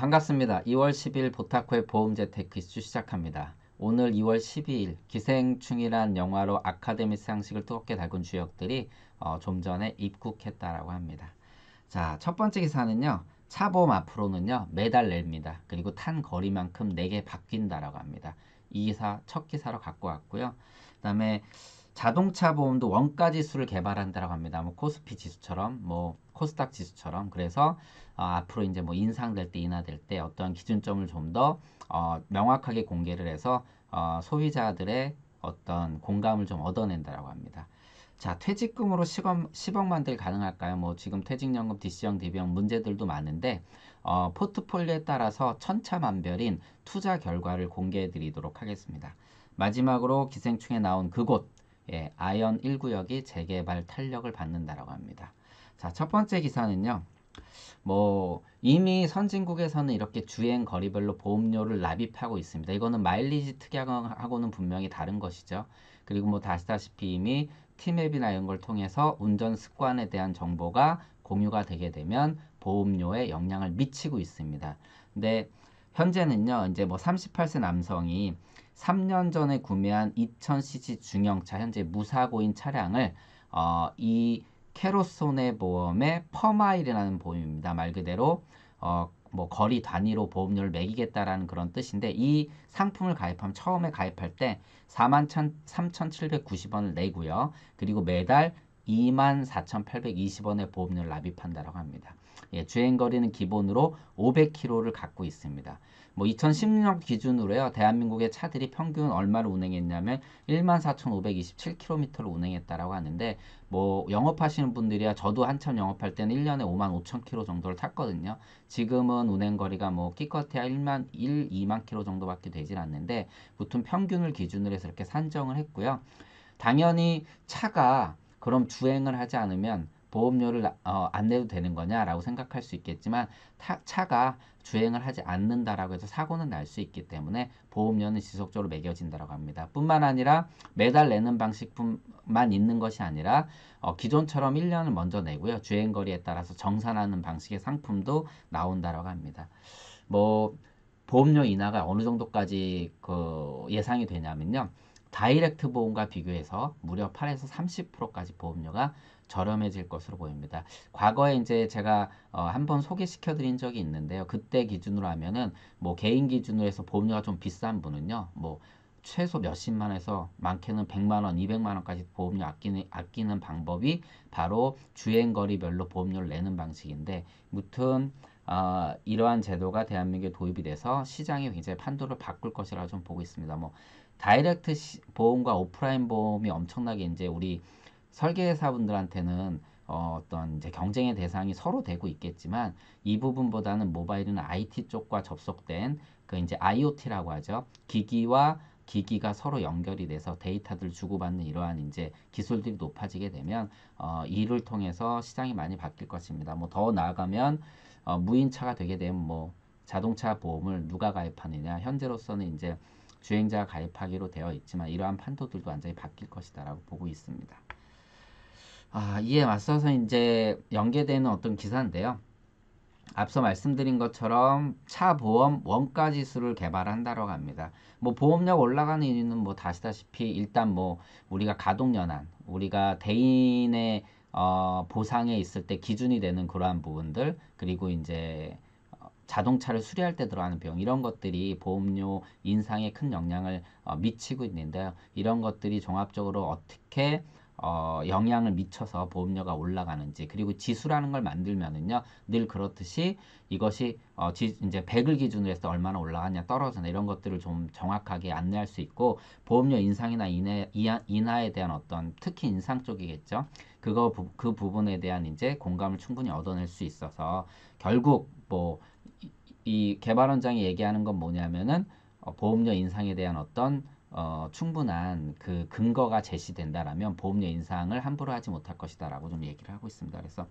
반갑습니다. 2월 10일 보타코의 보험재테크 이슈 시작합니다. 오늘 2월 12일 기생충이란 영화로 아카데미 상식을 뜨겁게 달군 주역들이 좀 전에 입국했다라고 합니다. 자, 첫 번째 기사는요. 차보험 앞으로는요. 매달 냅니다. 그리고 탄 거리만큼 내게 바뀐다라고 합니다. 이 기사 첫 기사로 갖고 왔고요. 그 다음에 자동차 보험도 원가 지수를 개발한다라고 합니다. 뭐 코스피 지수처럼, 뭐 코스닥 지수처럼. 그래서 앞으로 이제 뭐 인상될 때, 인하될 때 어떤 기준점을 좀 더 명확하게 공개를 해서 소비자들의 어떤 공감을 좀 얻어낸다라고 합니다. 자, 퇴직금으로 10억 만들 가능할까요? 뭐 지금 퇴직연금, DC형, DB형 문제들도 많은데 포트폴리오에 따라서 천차만별인 투자 결과를 공개해 드리도록 하겠습니다. 마지막으로 기생충에 나온 그곳, 아연 1구역이 재개발 탄력을 받는다라고 합니다. 자, 첫 번째 기사는요. 뭐 이미 선진국에서는 이렇게 주행 거리별로 보험료를 납입하고 있습니다. 이거는 마일리지 특약하고는 분명히 다른 것이죠. 그리고 뭐 아시다시피 이미 티맵이나 이런 걸 통해서 운전 습관에 대한 정보가 공유가 되게 되면 보험료에 영향을 미치고 있습니다. 근데 현재는요, 이제 뭐 38세 남성이 3년 전에 구매한 2000cc 중형차, 현재 무사고인 차량을 이 캐로손해보험의 퍼마일이라는 보험입니다. 말 그대로 뭐 거리 단위로 보험료를 매기겠다라는 그런 뜻인데 이 상품을 가입하면 처음에 가입할 때 43,790원을 내고요. 그리고 매달 24,820원의 보험료를 납입한다라고 합니다. 주행거리는 기본으로 500km를 갖고 있습니다. 뭐 2016년 기준으로요. 대한민국의 차들이 평균 얼마를 운행했냐면 14,527km를 운행했다라고 하는데 뭐 영업하시는 분들이야 저도 한참 영업할 때는 1년에 55,000km 정도를 탔거든요. 지금은 운행거리가 뭐 기껏해야 2만 km 정도밖에 되질 않는데 보통 평균을 기준으로 해서 이렇게 산정을 했고요. 당연히 차가 그럼 주행을 하지 않으면 보험료를 안 내도 되는 거냐라고 생각할 수 있겠지만 차가 주행을 하지 않는다라고 해서 사고는 날 수 있기 때문에 보험료는 지속적으로 매겨진다라고 합니다. 뿐만 아니라 매달 내는 방식뿐만 있는 것이 아니라 기존처럼 1년을 먼저 내고요. 주행거리에 따라서 정산하는 방식의 상품도 나온다라고 합니다. 뭐 보험료 인하가 어느 정도까지 예상이 되냐면요. 다이렉트 보험과 비교해서 무려 8에서 30%까지 보험료가 저렴해질 것으로 보입니다. 과거에 이제 제가 한번 소개시켜 드린 적이 있는데요. 그때 기준으로 하면은 뭐 개인 기준으로 해서 보험료가 좀 비싼 분은요. 뭐 최소 몇십만에서 많게는 100만 원, 200만 원까지 보험료 아끼는 방법이 바로 주행거리별로 보험료를 내는 방식인데 무튼 이러한 제도가 대한민국에 도입이 돼서 시장이 굉장히 판도를 바꿀 것이라고 좀 보고 있습니다. 뭐 다이렉트 보험과 오프라인 보험이 엄청나게 이제 우리 설계사분들한테는 어떤 이제 경쟁의 대상이 서로 되고 있겠지만 이 부분보다는 모바일이나 IT 쪽과 접속된 그 이제 IoT라고 하죠. 기기가 서로 연결이 돼서 데이터들 주고받는 이러한 이제 기술들이 높아지게 되면 이를 통해서 시장이 많이 바뀔 것입니다. 뭐 더 나아가면 무인차가 되게 되면 뭐 자동차 보험을 누가 가입하느냐 현재로서는 이제 주행자가 가입하기로 되어 있지만 이러한 판도들도 완전히 바뀔 것이다라고 보고 있습니다. 이에 맞서서 이제 연계되는 어떤 기사인데요. 앞서 말씀드린 것처럼 차 보험 원가 지수를 개발한다고 합니다. 뭐 보험료가 올라가는 이유는 뭐 아시다시피 일단 뭐 우리가 가동연한 우리가 대인의 보상에 있을 때 기준이 되는 그러한 부분들 그리고 이제 자동차를 수리할 때 들어가는 비용 이런 것들이 보험료 인상에 큰 영향을 미치고 있는데요. 이런 것들이 종합적으로 어떻게 영향을 미쳐서 보험료가 올라가는지 그리고 지수라는 걸 만들면은요 늘 그렇듯이 이것이 이제 100을 기준으로 해서 얼마나 올라가냐 떨어지냐 이런 것들을 좀 정확하게 안내할 수 있고 보험료 인상이나 인하에 대한 어떤 특히 인상 쪽이겠죠. 그 부분에 대한 이제 공감을 충분히 얻어낼 수 있어서 결국 뭐 이 개발원장이 얘기하는 건 뭐냐면은 보험료 인상에 대한 어떤 충분한 그 근거가 제시된다라면 보험료 인상을 함부로 하지 못할 것이다라고 좀 얘기를 하고 있습니다. 그래서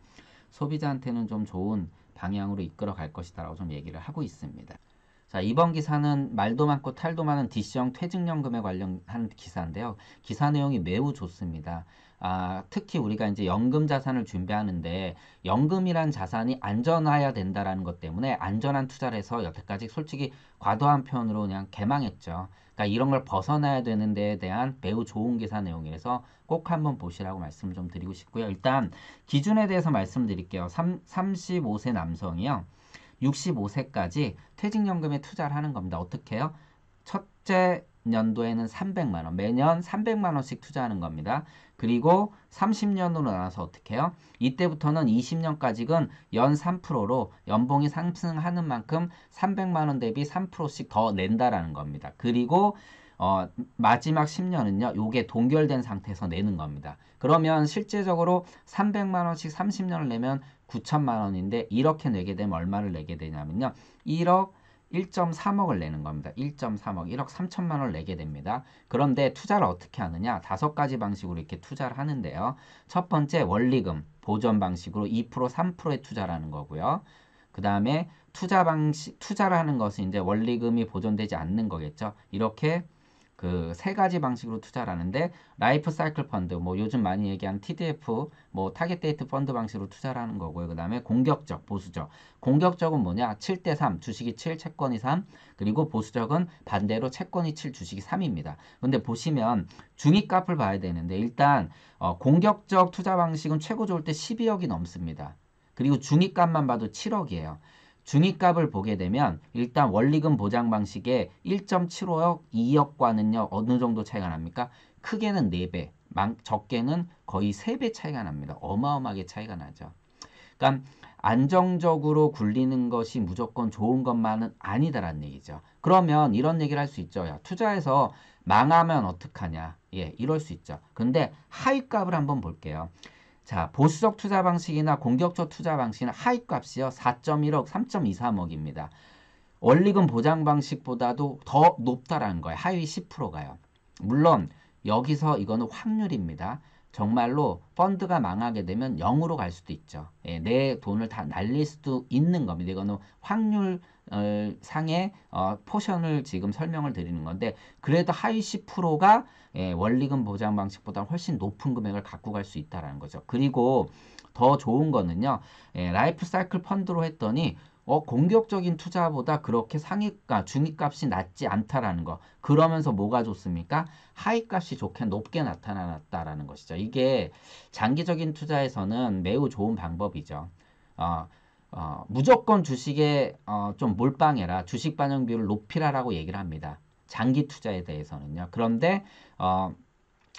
소비자한테는 좀 좋은 방향으로 이끌어 갈 것이다라고 좀 얘기를 하고 있습니다. 자, 이번 기사는 말도 많고 탈도 많은 DC형 퇴직연금에 관련한 기사인데요. 기사 내용이 매우 좋습니다. 특히 우리가 이제 연금 자산을 준비하는데 연금이란 자산이 안전해야 된다라는 것 때문에 안전한 투자를 해서 여태까지 솔직히 과도한 표현으로 그냥 개망했죠. 그러니까 이런 걸 벗어나야 되는 데에 대한 매우 좋은 기사 내용이라서 꼭 한번 보시라고 말씀을 좀 드리고 싶고요. 일단 기준에 대해서 말씀드릴게요. 35세 남성이요. 65세까지 퇴직연금에 투자를 하는 겁니다. 어떻게 해요? 첫째 년도에는 300만 원, 매년 300만 원씩 투자하는 겁니다. 그리고 30년으로 나눠서 어떻게 해요? 이때부터는 20년까지는 연 3%로 연봉이 상승하는 만큼 300만 원 대비 3%씩 더 낸다라는 겁니다. 그리고 마지막 10년은요, 요게 동결된 상태에서 내는 겁니다. 그러면 실제적으로 300만 원씩 30년을 내면 9천만 원인데 이렇게 내게 되면 얼마를 내게 되냐면요. 1억 1.3억을 내는 겁니다. 1.3억, 1억 3천만 원을 내게 됩니다. 그런데 투자를 어떻게 하느냐? 5가지 방식으로 이렇게 투자를 하는데요. 첫 번째 원리금 보전 방식으로 2%, 3%의 투자를 하는 거고요. 그 다음에 투자를 하는 것은 이제 원리금이 보존되지 않는 거겠죠. 이렇게 그 세 가지 방식으로 투자를 하는데 라이프 사이클 펀드, 뭐 요즘 많이 얘기하는 TDF, 뭐 타겟 데이트 펀드 방식으로 투자를 하는 거고요. 그 다음에 공격적, 보수적. 공격적은 뭐냐? 7대3, 주식이 7, 채권이 3. 그리고 보수적은 반대로 채권이 7, 주식이 3입니다. 근데 보시면 중위값을 봐야 되는데 일단 공격적 투자 방식은 최고 좋을 때 12억이 넘습니다. 그리고 중위값만 봐도 7억이에요. 중위값을 보게 되면 일단 원리금 보장 방식의 1.75억, 2억과는요 어느 정도 차이가 납니까? 크게는 4배, 적게는 거의 3배 차이가 납니다. 어마어마하게 차이가 나죠. 그러니까 안정적으로 굴리는 것이 무조건 좋은 것만은 아니다라는 얘기죠. 그러면 이런 얘기를 할 수 있죠. 야, 투자해서 망하면 어떡하냐. 예, 이럴 수 있죠. 근데 하위값을 한번 볼게요. 자, 보수적 투자 방식이나 공격적 투자 방식은 하위값이요. 4.1억, 3.23억입니다. 원리금 보장 방식보다도 더 높다라는 거예요. 하위 10%가요. 물론 여기서 이거는 확률입니다. 정말로 펀드가 망하게 되면 0으로 갈 수도 있죠. 예, 내 돈을 다 날릴 수도 있는 겁니다. 이거는 확률 상의 포션을 지금 설명을 드리는 건데 그래도 하위 10%가 원리금 보장 방식보다 훨씬 높은 금액을 갖고 갈 수 있다는 거죠. 그리고 더 좋은 거는요. 라이프 사이클 펀드로 했더니 공격적인 투자보다 그렇게 중위값이 낮지 않다라는 거. 그러면서 뭐가 좋습니까? 하위값이 좋게 높게 나타났다라는 것이죠. 이게 장기적인 투자에서는 매우 좋은 방법이죠. 어, 무조건 주식에 좀 몰빵해라. 주식 반영 비율을 높이라라고 얘기를 합니다. 장기 투자에 대해서는요. 그런데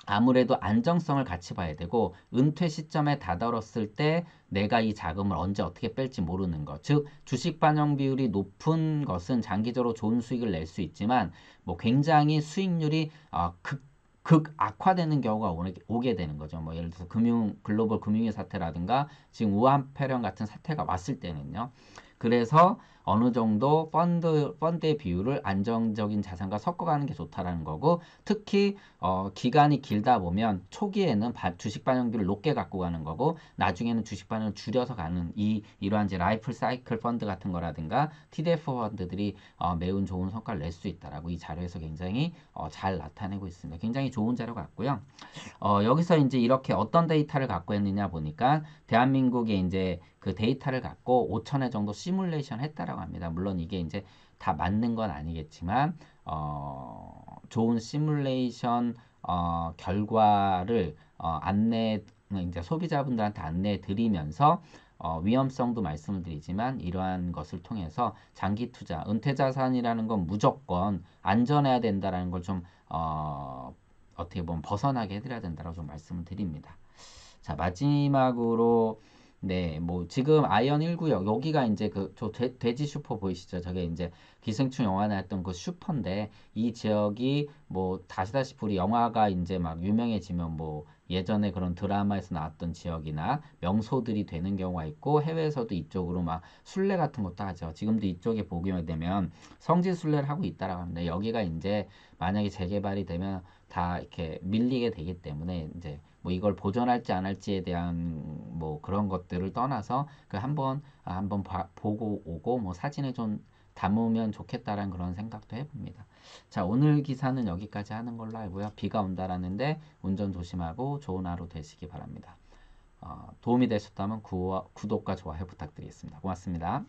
아무래도 안정성을 같이 봐야 되고 은퇴 시점에 다다랐을 때 내가 이 자금을 언제 어떻게 뺄지 모르는 것. 즉 주식 반영 비율이 높은 것은 장기적으로 좋은 수익을 낼 수 있지만 뭐 굉장히 수익률이 극 악화되는 경우가 오게 되는 거죠. 뭐 예를 들어서 글로벌 금융위 사태라든가 지금 우한폐렴 같은 사태가 왔을 때는요. 그래서 어느 정도 펀드의 비율을 안정적인 자산과 섞어가는 게 좋다라는 거고 특히 기간이 길다 보면 초기에는 주식 반영비를 높게 갖고 가는 거고 나중에는 주식 반영을 줄여서 가는 이러한 이제 라이프 사이클 펀드 같은 거라든가 TDF 펀드들이 매우 좋은 성과를 낼 수 있다라고 이 자료에서 굉장히 잘 나타내고 있습니다. 굉장히 좋은 자료 같고요. 여기서 이제 이렇게 어떤 데이터를 갖고 있느냐 보니까 대한민국에 이제 그 데이터를 갖고 5,000회 정도 시뮬레이션 했다라고 합니다. 물론 이게 이제 다 맞는 건 아니겠지만 좋은 시뮬레이션 결과를 이제 소비자분들한테 안내해 드리면서 위험성도 말씀을 드리지만 이러한 것을 통해서 장기 투자, 은퇴 자산이라는 건 무조건 안전해야 된다라는 걸 좀 어떻게 보면 벗어나게 해드려야 된다고 좀 말씀을 드립니다. 자, 마지막으로 네, 뭐 지금 아이언 1구역 여기가 이제 저 돼지 슈퍼 보이시죠? 저게 이제 기생충 영화 나왔던 그 슈퍼인데 이 지역이 뭐 다시다시피 우리 영화가 이제 막 유명해지면 뭐 예전에 그런 드라마에서 나왔던 지역이나 명소들이 되는 경우가 있고 해외에서도 이쪽으로 막 순례 같은 것도 하죠. 지금도 이쪽에 보게 되면 성지 순례를 하고 있다라고 합니다. 여기가 이제 만약에 재개발이 되면 다 이렇게 밀리게 되기 때문에 이제 뭐 이걸 보존할지 안 할지에 대한 뭐 그런 것들을 떠나서 그 한번 보고 오고 뭐 사진에 좀 담으면 좋겠다라는 그런 생각도 해봅니다. 자, 오늘 기사는 여기까지 하는 걸로 알고요. 비가 온다라는데 운전 조심하고 좋은 하루 되시기 바랍니다. 도움이 되셨다면 구독과 좋아요 부탁드리겠습니다. 고맙습니다.